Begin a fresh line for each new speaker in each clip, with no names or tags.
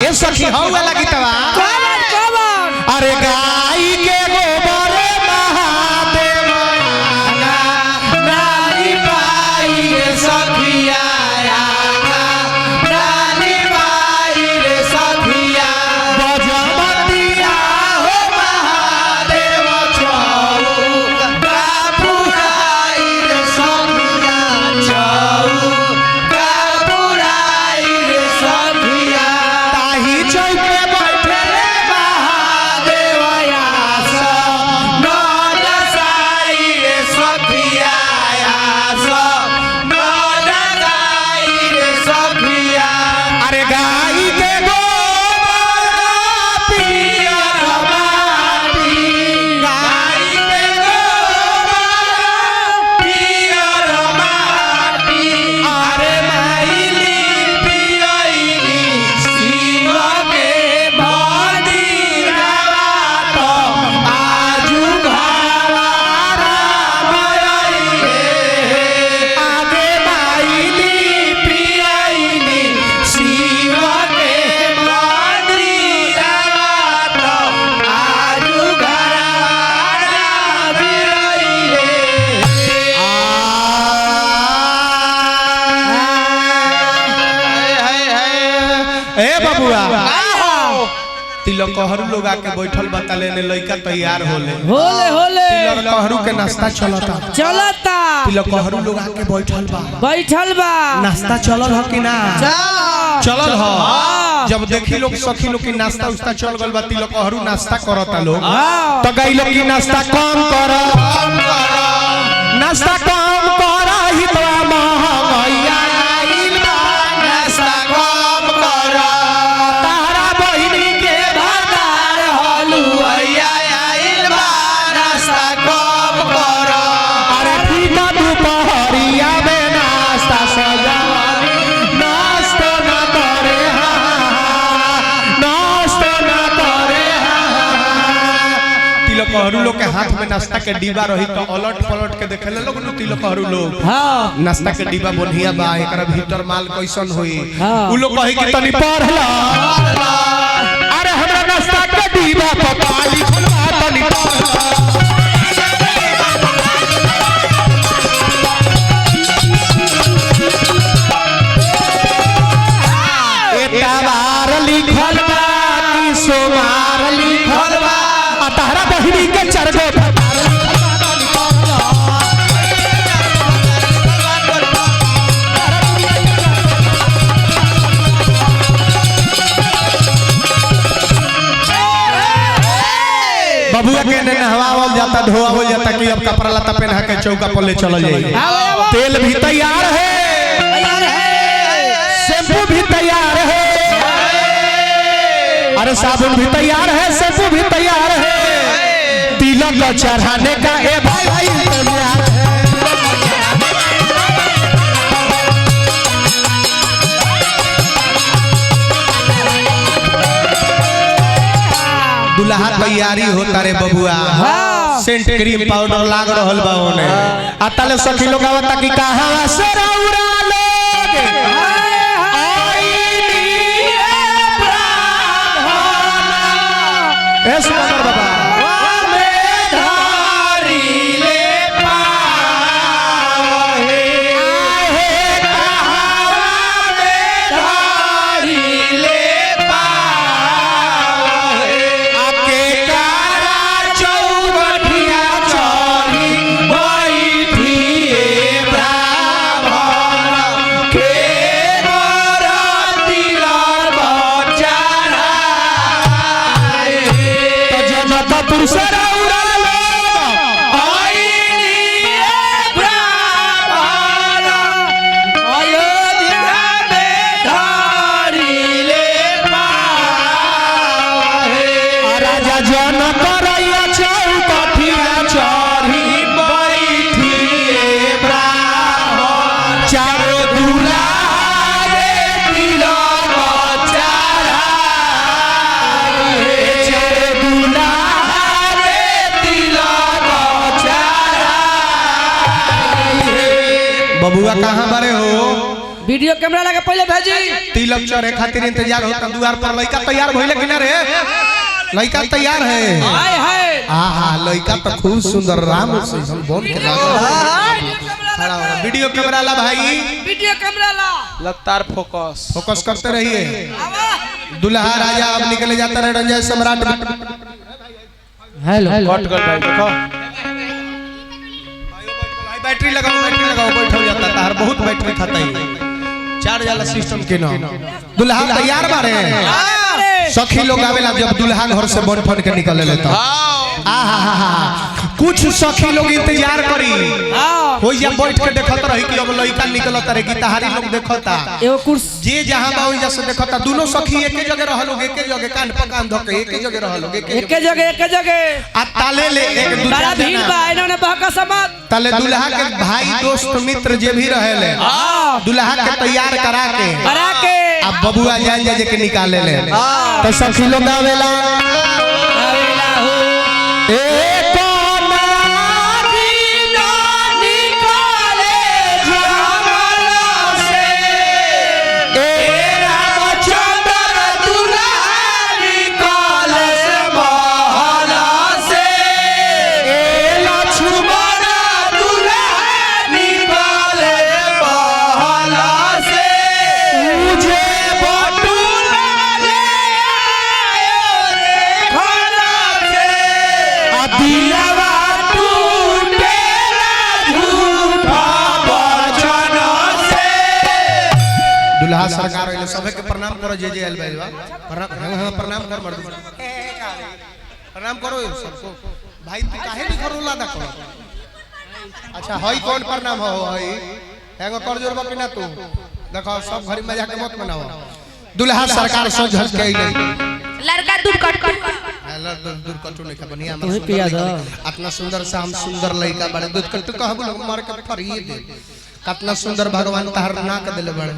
ए सखी हौ वाला गीतवा अरे गाय के गोबर महादेव
नानी पाई रे सखिया नानी पाई रे सखिया
बजमतिया
हो महादेव चौका पुराई रे सखिया चौका पुराई रे सखिया
ताही चौके बैठे
महादेव आस नौन साई रे सखिया आस नौन गाई रे सखिया
अरे गाय के गोबर
पिया माटी गाई के गोबर पिया माटी अरे माइली पियली शिव के बदी रात आजू घावारा मयई
आगे
माइली पियली शिव के बदी रात आजू घावारा मयई
ए बबुआ तिलक कहरू लोग आके बैठल बताले ने लइका तैयार होले
होले होले
तिलक कहरू के नाश्ता चलता
चलता
तिलक कहरू लोग आके बैठल बा
बैठल बा
नाश्ता चलल ह कि ना
चल
चलल ह जब देखी लोग सखी लोग की नाश्ता उस्ता चल गल बा तिलक कहरू नाश्ता करता लोग तो गई लोग की नाश्ता कम कर नाश्ता कम कर हितवा महंगैया आइल बा
नाश्ता कम कर
तारा बहिनी के
भंडार हलुआ आइल बा नाश्ता कम कर
अरे फीका दुपहरिया में नाश्ता सजावनी नाश्ता न करे नाश्ता न करे तिलक कहरू लोग के हाथ में नाश्ता के डिब्बा रही तो अलट पलट के देखेले लोग नु तिलक कहरू लोग
हां
नाश्ता के डिब्बा बढ़िया बा एकरा भीतर माल कैसन होई
हाँ।
उ लोग कहि कि तनी पढ़ला अरे हमरा नाश्ता के डिब्बा पर काली खुलवा तनी पढ़ला एतवार लिखल बा कि सोमार लिखल बा आ तहरा बहिनी के चरगो बबुआ के ने नहवावल जाता धोआवल जाता कि अब कपड़ा लता पहना के चौका पर ले चल जाई तेल भी तैयार है शैम्पू भी तैयार है अरे साबुन भी तैयार है शैम्पू भी तैयार है तिलक चढ़ाने का ए भाई भाई तैयार है दुल्हा तैयारी होता रे बबुआ सेंट क्रीम पाउडर लाग रहल बा ओने आ तले सखी लोग आवता कि कहां से रौरा लोग आईनी ब्राह्मण ए सुंदर बाबा बबुआ कहाँ बारे हो
वीडियो कैमरा लगा पहले भेजी।
तिलक चढ़े खातिर इंतजार होता द्वार पर। लड़का तैयार भइले कि ना रे? लड़का तैयार है।
हाय हाय
आहा लड़का तो खूब सुंदर राम से हम बोल के खड़ा हो। वीडियो कैमरा ला भाई,
वीडियो कैमरा ला
लगातार फोकस
फोकस करते रहिए। दुल्हा राजा अब निकले जाता है रंजय सम्राट।
हेलो
कट गल भाई देखो
बैटरी लगाओ बैठो जाता तार बहुत बैटरी खाता है। चार्ज वाला सिस्टम के ना दुल्हा तैयार बारे। सखी लोग आवेला जब दुल्हा घर से बन फन के निकले लेता। कुछ सखी लोग इंतजार करी हो या बैठ के देखत रही कि अब लड़का निकलता रे। गीतहारी लोग देखता
एगो कुर्सी
जे जहां बा ओइ जैसे देखता। दोनों सखी एके जगह रह लोग, एके जगह कान पर कान धके एके जगह रह लोग,
एके जगह
आ ताले ले एक
बड़ा
दूसरा
भीड़ बा इन्होंने बहका समात।
ताले दुल्हा के भाई दोस्त मित्र जे भी रहेले दुल्हा के तैयार करा के अब बबुआ जान जे के निकाले ले। तो सखी लोग आवेला एक दुल्हा सरकार आइले सभे के प्रणाम करो। जे जे आइल बा प्रणाम कर मर्द प्रणाम करो सबको। भाई तू काहे नहीं करो लादा करो? अच्छा हई कौन प्रणाम हो? हई एगो कर जोरबा कि ना तू? देखो सब घरी मजाक मत बनाओ। दुल्हा सरकार सज धज के आइले।
लड़का दूर कट
दूर कटू नहीं बनिया इतना सुंदर शाम सुंदर लड़का बड़े दूध कटू कहबो लोग मार के फरिए दे। कितना सुंदर भगवान तार नाक देले बड़े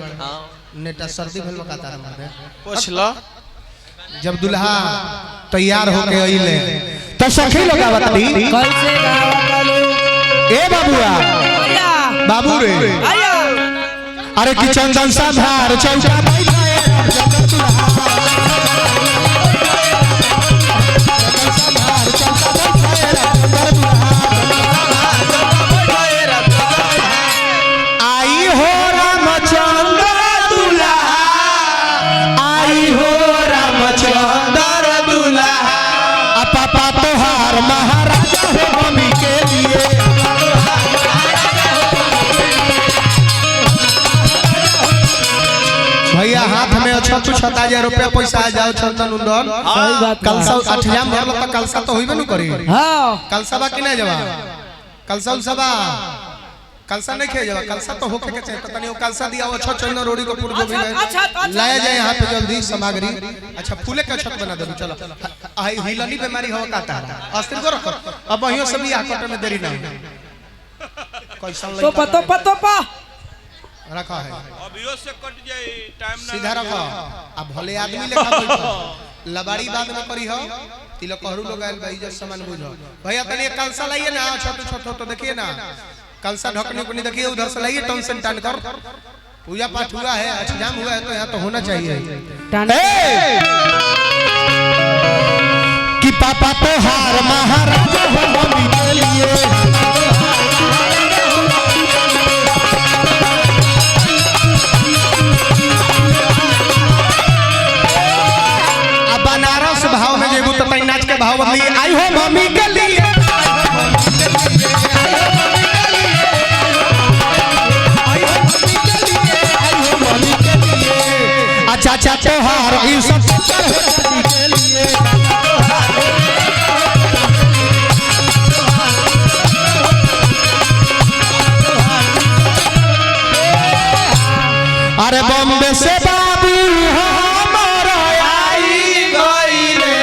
नेटा सर्दी भेल का तार मारे
पूछ लो।
जब दुल्हा तैयार होके आइले तो सखी लोग आवतनी
कैसे गावत लो
ए बाबूआ बाबू रे
आया
अरे कि चंदन सा धार चौका आई हो रामचंद्र दुल्हा, आई हो रामचंद्र दुल्हा। पापा तोहार महाराजा हो मम्मी के लिए। भैया हाथ में अच्छा कुछ 7,000 रुपया पैसा आ जाओ चंदन उंडन।
सही बात
कलसा अठियाम भरल त कलसा तो होइबे न करी।
हां
कलसा बा कि नहीं जवा? कलसा उलसा बा कलसा नहीं खे जवा। कलसा तो होके के चाहिए। तनी कलसा दिया अच्छा चंदन रोड़ी को पूर जो भी लाया जाए यहाँ पे जल्दी सामग्री। अच्छा फूले का छत बना दे चलो। आई हिलनी बीमारी हो का तारा अस्थिर को रखो। अब वहियो सब या कट में देरी ना कैसा
तो पतो पा
रखा है
अभियो से कट जाए टाइम ना
सीधा रखो। अब भले आदमी लेखा बैठो लबाड़ी बाद में करी हो। तिलक हरू लोग आइल भाई जब सामान बुझो। भैया तनी कलसा लाइए ना छोटे छोटे तो देखिए ना कलसा ढकने को नहीं देखिए उधर से लाइए टन से टन कर। पूजा पाठ हुआ है अष्टजाम हुआ है तो यहाँ तो होना चाहिए। कि पापा तो हार महाराजा हो मम्मी के लिए। बनारस भाव में जेबू तो नाच के भाव बदली। आई हो मम्मी के लिए। अच्छा अच्छा त्योहार ई सब के लिए। अरे बॉम्बे से बाबू हमारा आई गईले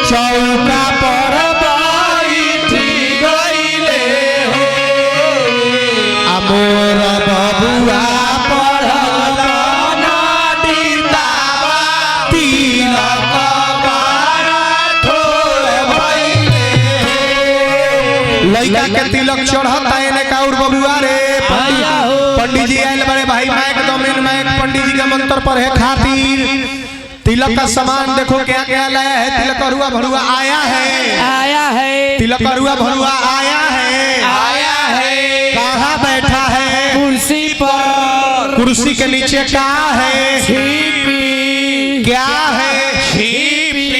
चौका पर बैठी गईले अमोर बबुआ पढ़ल ना दीदावा तिलक बारा ठोर भइले। लइका के तिलक चढ़ता एने काउर बबुआ रे पंडित जी आइल बड़े भाई माइक ग्रामीण में एक पंडित जी का मंत्र पढ़े खातिर तिलक का सामान देखो क्या क्या लाया है। तिलक अरुआ भरुआ आया है, तिलक अरुआ भरुआ आया है। कहाँ बैठा है?
कुर्सी पर।
कुर्सी के नीचे क्या है?
छिपी।
क्या है? छिपी।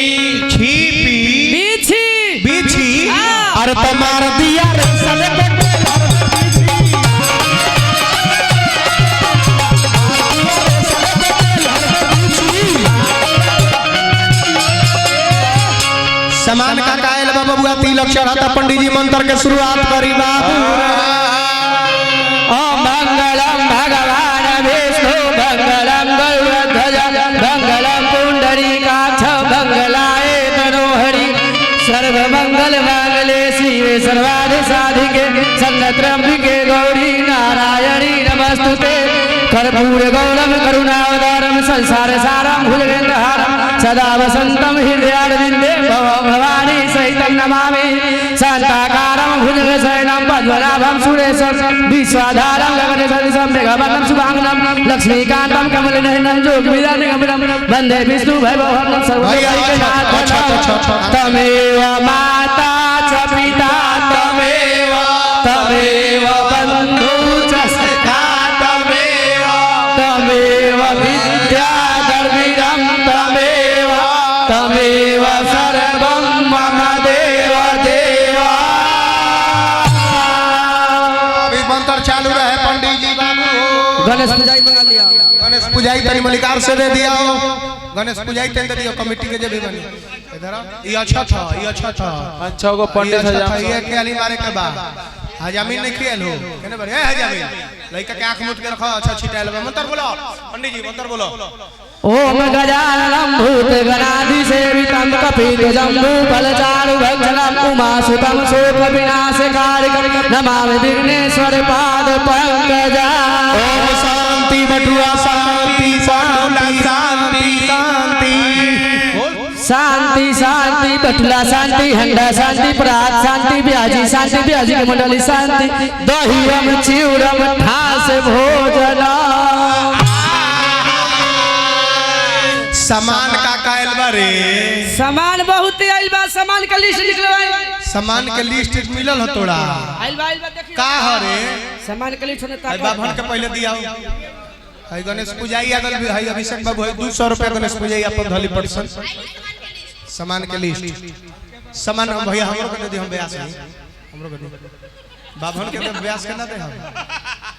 बिछी। और तो मार दिया समान का कायल बाबुआ तिलक चढ़ाता पंडित जी मंत्र के शुरुआत करी बाबू।
ओम मंगलम भगवान विष्णु मंगलम गरुड़ध्वज मंगलम पुंडरीकाक्ष मंगलाय तनोहरि सर्वमंगल मांगल्ये शिवे सर्वार्थ साधिके शरण्ये गौरी नारायणी नमस्तुते कर्पूर गौरम करुणावतारम संसार सारम भुजगेन्द्रहारम सदा वसंतम हृदयारविंदे भवानी सहितं नमामि शांताकारं भुजगशयनं पद्मनाभं सुरेशं विश्वाधारं गगनसदृशं मेघवर्णं शुभांगं लक्ष्मीकान्तं कमलनयनं योगविदानं वन्दे विष्णु वैभवं सर्वैकनाथं तमेव माता च पिता तमेव बन्धु च सखा तमेव विद्याधर्मिणं तमेव सर्वं मम देव देवा।
अभी मंत्र चालू रहे पंडित जी बाबू।
गणेश पूजाई मंगा लिया।
गणेश पूजाई तनी मलिकार से दे दिया। गणेश पूजाई दे दिया कमेटी के जब बनी इधर। ये अच्छा था।
अच्छा को पंडित
हजाम ये खेली मारे के बाद हजामिन नहीं खेल हो कहने बड़े हजामिन लड़का के आंख मुट के रखो। अच्छा छिटाइल मंत्र बोलो पंडित जी मंत्र बोलो।
ओम गजाननं भूतगणाधिसेवितं कपिध्वजम्बूफलचारुभक्षणं उमासुतं शोकविनाशकारिकं नमामि विघ्नेश्वर पादपङ्कजम्।
ओम शांति बटुआ शांति
शांति शांति बटुला शांति हंडा शांति प्रात शांति ब्याजी के मंडली शांति दहियम चिउरम ठास भोजन।
सामान का कायल बारे
सामान बहुत आइल बा। सामान का लिस्ट निकलवाई।
सामान के लिस्ट मिलल हो तोड़ा
आइल बा देखिए
का हरे
सामान का लिस्ट होने
भाई बाभन के पहले दिया है। गणेश पूजाई अगर भी है अभिषेक बाबू है 200 रुपया गणेश पूजाई अपन धली पड़सन सामान के लिस्ट। सामान हम भैया हमरो के दे हम ब्यास है हमरो के बाभन के ब्यास के ना दे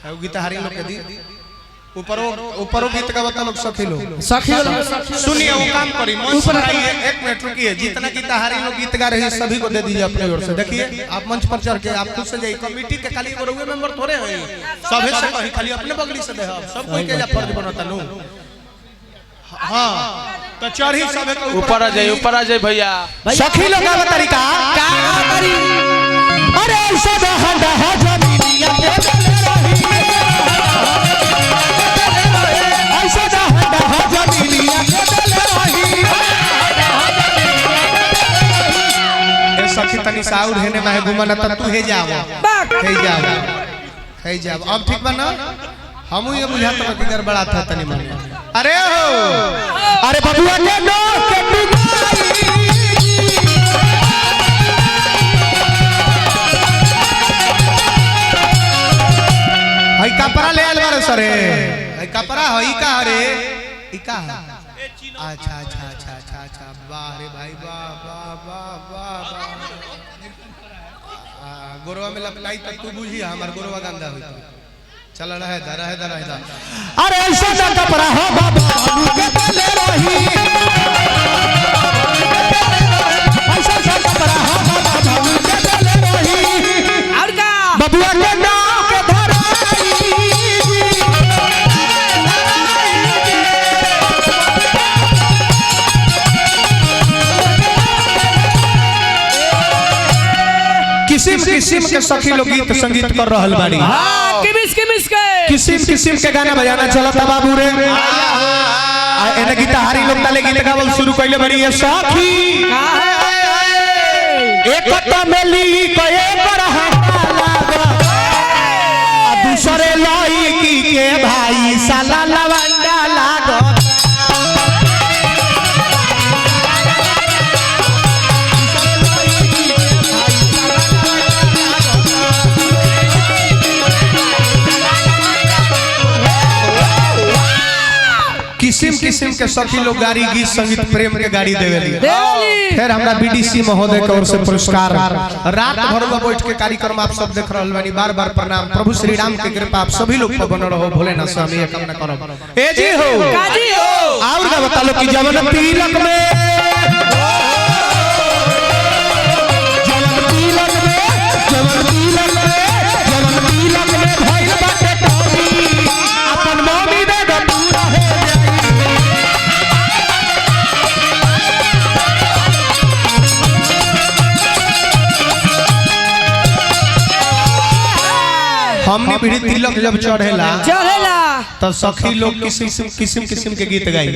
हम गीतहारी लोग के दी। ऊपरो गीत का बता लोग सखी लोग सुनिए वो काम करी मंच पर आइए 1 मिनट रुकिए। जितना गीतहारी लोग गीत गा रहे हैं सभी को दे दीजिए अपने ओर से। देखिए आप मंच पर चढ़ के आप खुद से जाइए। कमेटी के खाली एगो रहुए मेंबर थोड़े हैं सभी से कहीं खाली अपने बगली से दे सब कोई के फर्ज बनता नु। हां तो चढ़ी सब
ऊपर आ जाए भैया।
सखी लोग का तरीका
का करी।
अरे सब हंडा है जमीनिया के सखी तनी साउर हेने में घुमना त तू हे जाओ अब ठीक बा ना। हमू ये बुझात रह कि गड़बड़ा था तनी मन। अरे बबुआ के नो के बिगाई हई कपड़ा ले आल बारे सरे। हई कपड़ा हई का रे ई का अच्छा वाह रे भाई वाह गोरवा में लपलाई तक तू बुझी हमार गोरवा गंदा हुई। चल रहे दा अरे ऐसा ना कपड़ा हो बाबा के ले रही ऐसा कपड़ा हो बाबा के ले रही
और का
बबुआ के नाम के किसिम के सखी लोग गीत संगीत कर रहल बाड़ी।
हां
किसिम के गाना बजाना चलता बाबू रे। एने गीतहारी लोग ताले गीत गावल शुरू कइले बड़ी ये सखी एक तो मेली कए पर हाथ लागा दूसरे लई की के भाई साला किस्म के सखी लोग गाड़ी गीत संगीत प्रेम के गाड़ी देवेली
देवली
फिर हमरा बीडीसी महोदय की ओर से पुरस्कार रात भर में बैठ के कार्यक्रम आप सब देख रहल बानी बार बार प्रणाम प्रभु श्री राम के कृपा आप सभी लोग पर बनल रहो भोलेनाथ से हम ये कामना करब ए जी हो
काजी हो
और का बता लो कि जवन तिलक में भइल बाटे टोरी अपन मम्मी दे दो पूरा हो जाई हमने भी तिलक जब चढ़ेला
चढ़ेला
तो सखी लोग किस्म किस्म के गीत गाई